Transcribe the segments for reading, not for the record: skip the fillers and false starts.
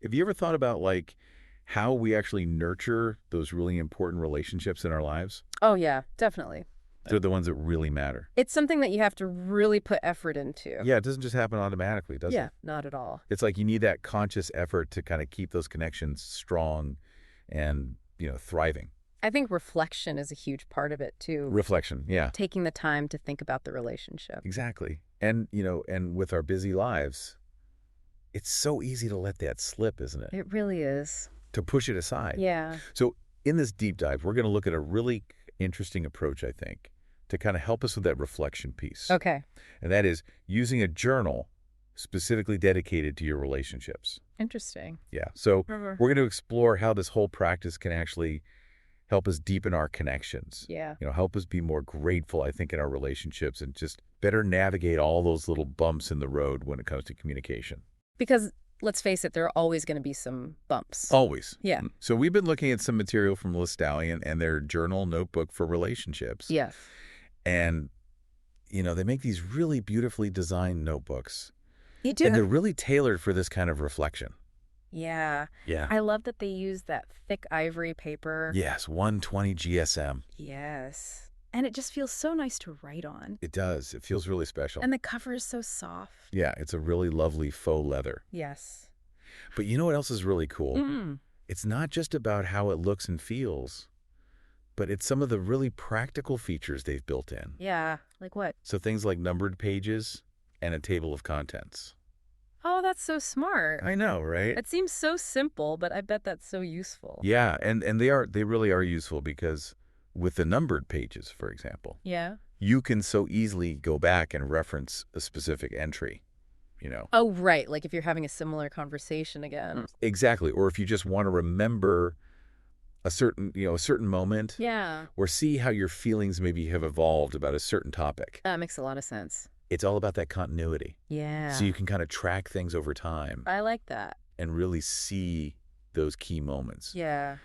Have you ever thought about like how we actually nurture those really important relationships in our lives? Oh, yeah, definitely. They're the ones that really matter. It's something that you have to really put effort into. Yeah, it doesn't just happen automatically, does Yeah, it? not at all. It's like you need that conscious effort to kind of keep those connections strong and, thriving. I think reflection is a huge part of it, too. Reflection, yeah, Taking the time to think about the relationship. exactly. And with our busy lives, it's so easy to let that slip, isn't it? It really is. To push it aside. Yeah. So in this deep dive, we're going to look at a really interesting approach, I think, to kind of help us with that reflection piece. Okay. And that is using a journal specifically dedicated to your relationships. Interesting. Yeah. So Mhm. we're going to explore how this whole practice can actually help us deepen our connections. Yeah. Help us be more grateful, I think, in our relationships and just better navigate all those little bumps in the road when it comes to communication. Because let's face it, there are always going to be some bumps. Always. Yeah. So we've been looking at some material from Lestallion and their journal notebook for relationships. Yes. And, they make these really beautifully designed notebooks. You do. And they're really tailored for this kind of reflection. Yeah. Yeah. I love that they use that thick ivory paper. Yes, 120 GSM. Yes. And it just feels so nice to write on. It does. It feels really special. And the cover is so soft. Yeah, it's a really lovely faux leather. Yes. But you know what else is really cool? Mm. It's not just about how it looks and feels, but it's some of the really practical features they've built in. Yeah. Like what? So things like numbered pages and a table of contents. Oh, that's so smart. I know, right? It seems so simple, but I bet that's so useful. Yeah, and they really are useful because with the numbered pages, for example, Yeah. you can so easily go back and reference a specific entry, Oh, right. Like if you're having a similar conversation again. Exactly. Or if you just want to remember a certain moment Yeah. or see how your feelings maybe have evolved about a certain topic. That makes a lot of sense. It's all about that continuity. Yeah. So you can kind of track things over time I like that. and really see those key moments. Yeah.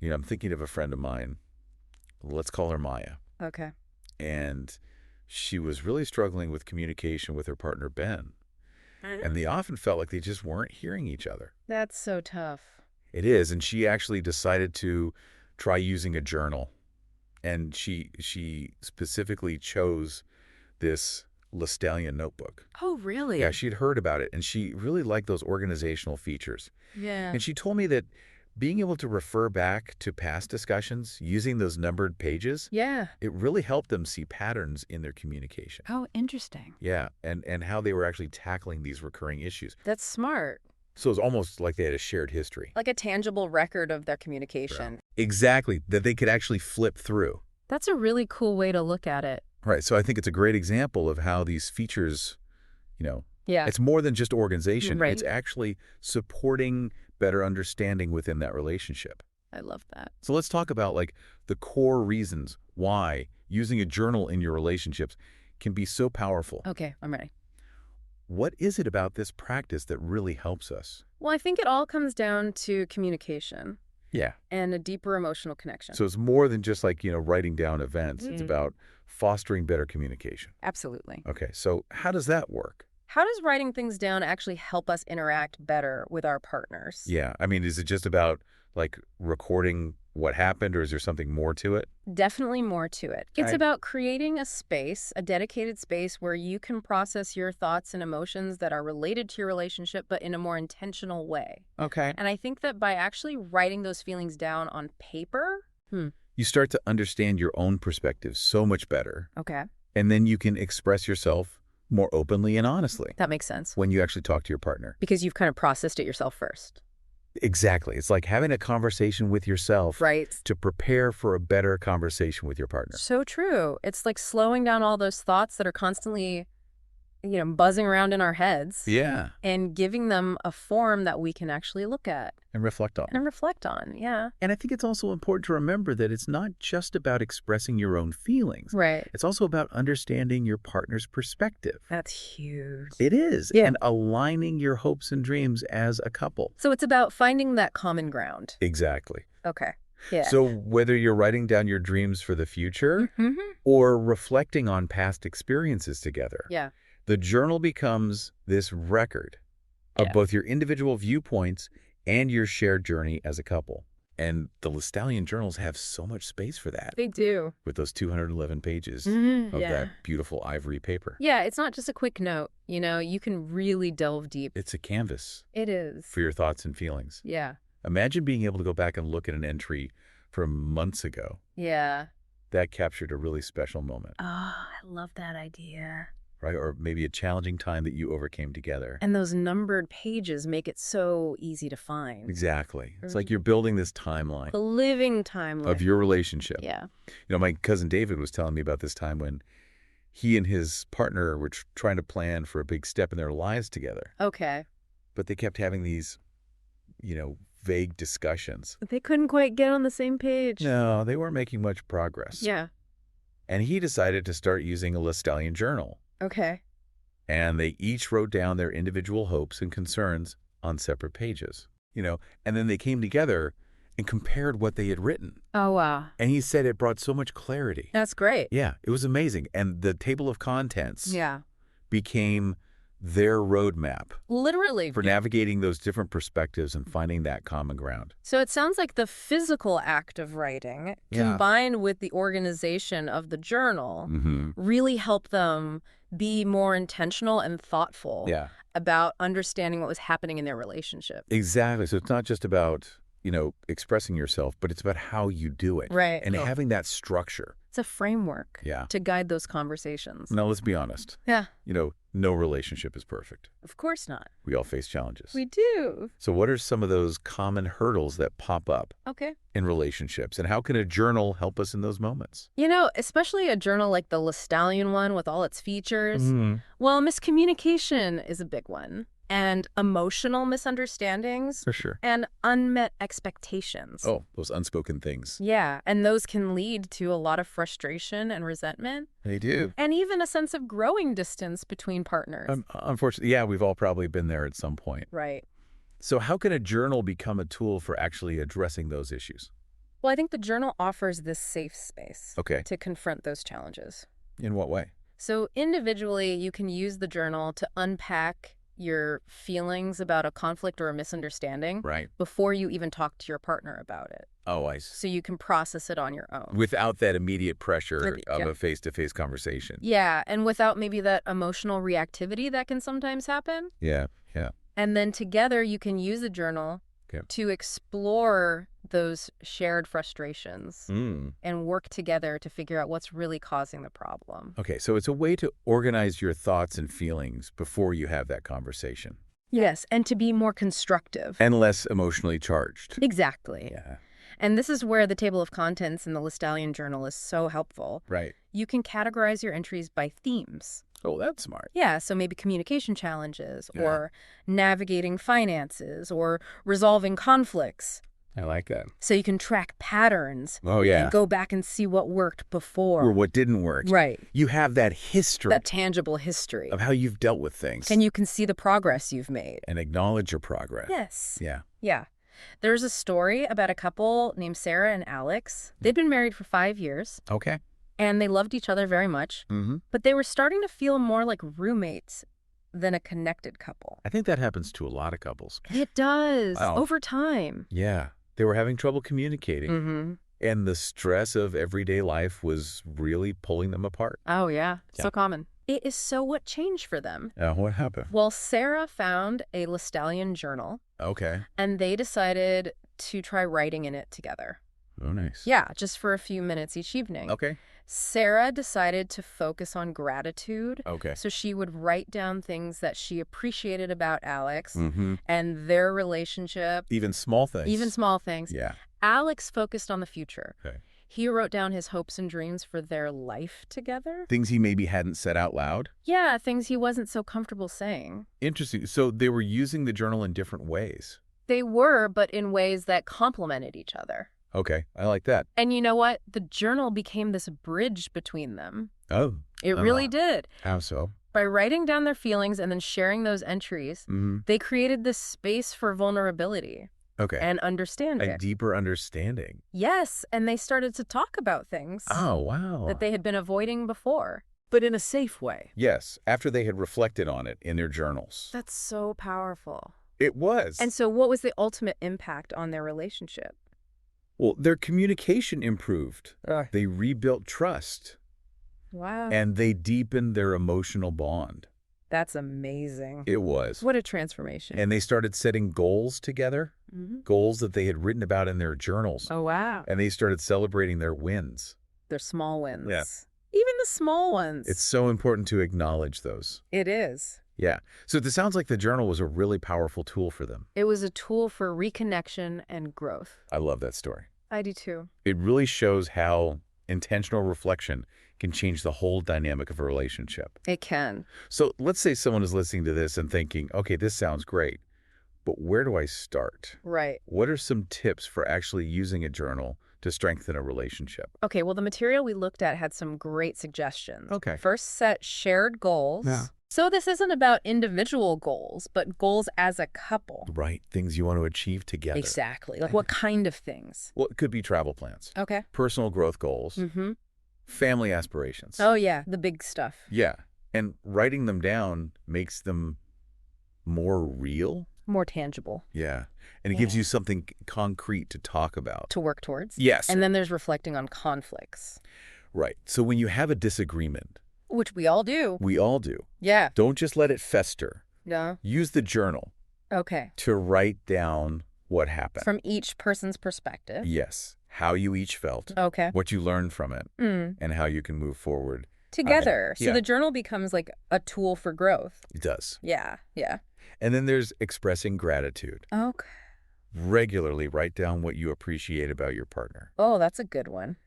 I'm thinking of a friend of mine. Let's call her Maya. Okay. And she was really struggling with communication with her partner, Ben. And they often felt like they just weren't hearing each other. That's so tough. It is. And she actually decided to try using a journal. And she specifically chose this Lestallion notebook. Oh, really? Yeah, she'd heard about it, and she really liked those organizational features. Yeah. And she told me that being able to refer back to past discussions using those numbered pages, Yeah. it really helped them see patterns in their communication. Oh, interesting. Yeah, and how they were actually tackling these recurring issues. That's smart. So it's almost like they had a shared history. Like a tangible record of their communication. Exactly, that they could actually flip through. That's a really cool way to look at it. Right, so I think it's a great example of how these features, Yeah. it's more than just organization. Right. It's actually supporting better understanding within that relationship. I love that. So let's talk about like the core reasons why using a journal in your relationships can be so powerful. Okay, I'm ready. What is it about this practice that really helps us? Well, I think it all comes down to communication Yeah. and a deeper emotional connection. So it's more than just like, writing down events. It's Mhm. about fostering better communication. Absolutely. Okay, so how does that work? How does writing things down actually help us interact better with our partners? Yeah, I mean, is it just about like recording what happened or is there something more to it? Definitely more to it. It's Right. about creating a space, a dedicated space where you can process your thoughts and emotions that are related to your relationship, but in a more intentional way. Okay. And I think that by actually writing those feelings down on paper, You start to understand your own perspective so much better, okay, and then you can express yourself more openly and honestly that makes sense. when you actually talk to your partner. Because you've kind of processed it yourself first. Exactly. It's like having a conversation with yourself Right. to prepare for a better conversation with your partner. So true. It's like slowing down all those thoughts that are constantly, buzzing around in our heads Yeah. and giving them a form that we can actually look at And reflect on. and reflect on. Yeah. And I think it's also important to remember that it's not just about expressing your own feelings. Right. It's also about understanding your partner's perspective. That's huge. It is. Yeah. And aligning your hopes and dreams as a couple. So it's about finding that common ground. Exactly. Okay. Yeah. So whether you're writing down your dreams for the future Mhm. or reflecting on past experiences together, Yeah. the journal becomes this record of Yeah. both your individual viewpoints and your shared journey as a couple. And the Lestallion journals have so much space for that, They do. with those 211 pages of Yeah. that beautiful ivory paper. Yeah, it's not just a quick note. You can really delve deep. It's a canvas It is. for your thoughts and feelings. Yeah. Imagine being able to go back and look at an entry from months ago. Yeah. That captured a really special moment, Oh, I love that idea. right? Or maybe a challenging time that you overcame together. And those numbered pages make it so easy to find. Exactly. It's like you're building this timeline The living timeline. of your relationship. Yeah. My cousin David was telling me about this time when he and his partner were trying to plan for a big step in their lives together. Okay. But they kept having these, vague discussions. They couldn't quite get on the same page. No, they weren't making much progress. Yeah. And he decided to start using a Lestallion journal. Okay. And they each wrote down their individual hopes and concerns on separate pages. And then they came together and compared what they had written. Oh, wow. And he said it brought so much clarity. That's great. Yeah, it was amazing. And the table of contents Yeah. became their roadmap Literally. for navigating those different perspectives and finding that common ground. So it sounds like the physical act of writing, combined with the organization of the journal, really helped them be more intentional and thoughtful about understanding what was happening in their relationship. Exactly. So it's not just about, expressing yourself, but it's about how you do it. Right. And having that structure. It's a framework to guide those conversations. Now, let's be honest. Yeah. No relationship is perfect. Of course not. We all face challenges. We do. So what are some of those common hurdles that pop up Okay. in relationships? And how can a journal help us in those moments? Especially a journal like the Lestallion one with all its features. Well, miscommunication is a big one. And emotional misunderstandings. For sure. And unmet expectations. Oh, those unspoken things. Yeah, and those can lead to a lot of frustration and resentment. They do. And even a sense of growing distance between partners. Unfortunately, we've all probably been there at some point. Right. So how can a journal become a tool for actually addressing those issues? Well, I think the journal offers this safe space to confront those challenges. In what way? So individually, you can use the journal to unpack your feelings about a conflict or a misunderstanding before you even talk to your partner about it. Oh, I see. So you can process it on your own. Without that immediate pressure of a face-to-face conversation. Yeah, and without maybe that emotional reactivity that can sometimes happen. Yeah. And then together you can use the journal to explore those shared frustrations and work together to figure out what's really causing the problem. Okay, so it's a way to organize your thoughts and feelings before you have that conversation. Yes, and to be more constructive. And less emotionally charged. Exactly. Yeah. And this is where the table of contents in the Lestallion journal is so helpful. Right. You can categorize your entries by themes. Oh, that's smart. Yeah, so maybe communication challenges or navigating finances or resolving conflicts. I like that. So you can track patterns. Oh, yeah. And go back and see what worked before. Or what didn't work. Right. You have that history. That tangible history. Of how you've dealt with things. And you can see the progress you've made. And acknowledge your progress. Yes. Yeah. Yeah. There's a story about a couple named Sarah and Alex. They'd been married for 5 years. Okay. And they loved each other very much. But they were starting to feel more like roommates than a connected couple. I think that happens to a lot of couples. It does. Wow. Over time. Yeah. They were having trouble communicating. And the stress of everyday life was really pulling them apart. Oh, yeah. So common. It is so what changed for them. What happened? Well, Sarah found a Lestallion journal. Okay. And they decided to try writing in it together. Oh, nice. Yeah, just for a few minutes each evening. Okay. Sarah decided to focus on gratitude. Okay. So she would write down things that she appreciated about Alex and their relationship. Even small things. Even small things. Yeah. Alex focused on the future. Okay. He wrote down his hopes and dreams for their life together. Things he maybe hadn't said out loud? Yeah, things he wasn't so comfortable saying. Interesting. So they were using the journal in different ways. They were, but in ways that complemented each other. Okay, I like that. And you know what? The journal became this bridge between them. Oh. It really did. How so? By writing down their feelings and then sharing those entries, they created this space for vulnerability. Okay. And understanding. A deeper understanding. Yes, and they started to talk about things. Oh, wow. That they had been avoiding before, but in a safe way. Yes, after they had reflected on it in their journals. That's so powerful. It was. And so what was the ultimate impact on their relationship? Well, their communication improved. They rebuilt trust. Wow. And they deepened their emotional bond. That's amazing. It was. What a transformation. And they started setting goals together, goals that they had written about in their journals. Oh, wow. And they started celebrating their wins. Their small wins. Yeah. Even the small ones. It's so important to acknowledge those. It is. Yeah. So it sounds like the journal was a really powerful tool for them. It was a tool for reconnection and growth. I love that story. I do too. It really shows how intentional reflection can change the whole dynamic of a relationship. It can. So let's say someone is listening to this and thinking, okay, this sounds great, but where do I start? Right. What are some tips for actually using a journal to strengthen a relationship? Okay, well, the material we looked at had some great suggestions. Okay. First, set shared goals. Yeah. So this isn't about individual goals, but goals as a couple. Right. Things you want to achieve together. Exactly. Like what kind of things? Well, it could be travel plans. Okay. Personal growth goals. Family aspirations. Oh, yeah. The big stuff. Yeah. And writing them down makes them more real. More tangible. Yeah. And it gives you something concrete to talk about. To work towards. Yes. And then there's reflecting on conflicts. Right. So when you have a disagreement. Which we all do. We all do. Yeah. Don't just let it fester. No. Use the journal. Okay. To write down what happened. From each person's perspective. Yes. How you each felt. Okay. What you learned from it. And how you can move forward. Together. So the journal becomes like a tool for growth. It does. Yeah. Yeah. And then there's expressing gratitude. Okay. Regularly write down what you appreciate about your partner. Oh, that's a good one.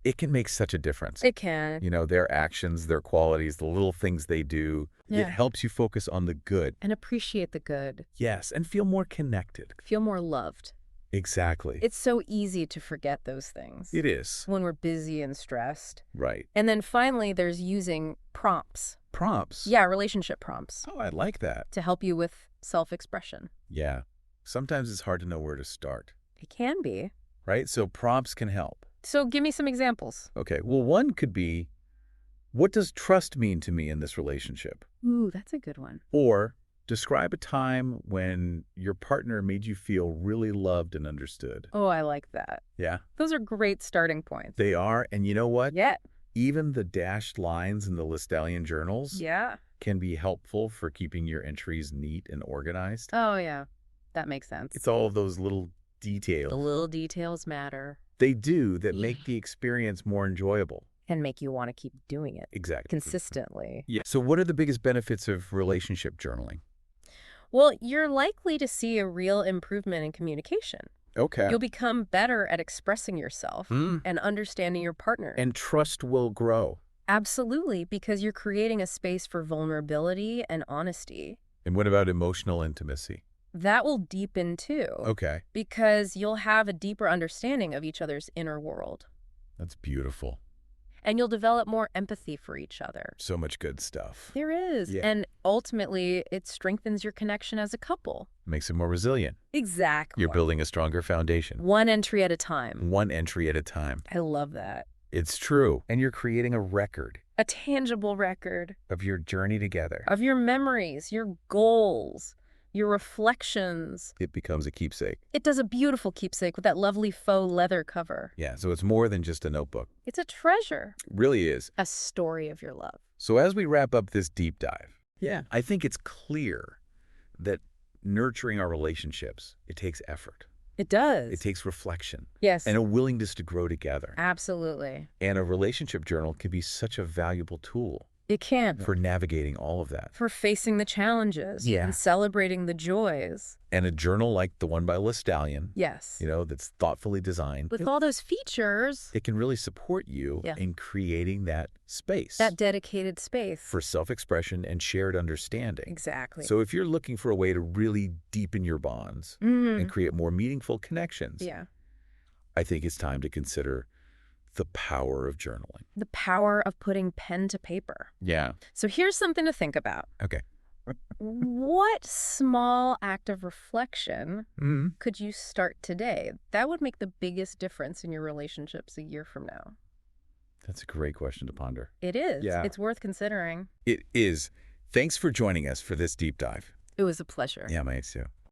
It can make such a difference. It can. You know, their actions, their qualities, the little things they do. Yeah. It helps you focus on the good. And appreciate the good. Yes, and feel more connected. Feel more loved. Exactly. It's so easy to forget those things. It is. When we're busy and stressed. Right. And then finally, there's using prompts. Prompts? Yeah, relationship prompts. Oh, I like that. To help you with self-expression. Yeah. Sometimes it's hard to know where to start. It can be. Right? So prompts can help. So give me some examples. Okay. Well, one could be, what does trust mean to me in this relationship? Ooh, that's a good one. Or describe a time when your partner made you feel really loved and understood. Oh, I like that. Yeah. Those are great starting points. They are. And you know what? Yeah. Even the dashed lines in the Lestallion journals can be helpful for keeping your entries neat and organized. Oh, yeah. That makes sense. It's all of those little details. The little details matter. They do, that make the experience more enjoyable. And make you want to keep doing it. Exactly. Consistently. Yeah. So what are the biggest benefits of relationship journaling? Well, you're likely to see a real improvement in communication. Okay. You'll become better at expressing yourself and understanding your partner. And trust will grow. Absolutely, because you're creating a space for vulnerability and honesty. And what about emotional intimacy? That will deepen too. Okay. Because you'll have a deeper understanding of each other's inner world. That's beautiful. And you'll develop more empathy for each other. So much good stuff. There is. Yeah. And ultimately, it strengthens your connection as a couple. Makes it more resilient. Exactly. You're building a stronger foundation. One entry at a time. One entry at a time. I love that. It's true. And you're creating a record. A tangible record. Of your journey together. Of your memories, your goals, your reflections. It becomes a keepsake. It does a beautiful keepsake with that lovely faux leather cover. Yeah, so it's more than just a notebook. It's a treasure. It really is. A story of your love. So as we wrap up this deep dive, I think it's clear that nurturing our relationships, it takes effort. It does. It takes reflection. Yes. And a willingness to grow together. Absolutely. And a relationship journal can be such a valuable tool. It can. For navigating all of that. For facing the challenges. Yeah. And celebrating the joys. And a journal like the one by Lestallion. Yes. You know, that's thoughtfully designed. With all those features. It can really support you in creating that space. That dedicated space. For self-expression and shared understanding. Exactly. So if you're looking for a way to really deepen your bonds and create more meaningful connections, I think it's time to consider the power of journaling. The power of putting pen to paper. Yeah. So here's something to think about. Okay. What small act of reflection could you start today? That would make the biggest difference in your relationships a year from now. That's a great question to ponder. It is. Yeah. It's worth considering. It is. Thanks for joining us for this deep dive. It was a pleasure. Yeah, mine too.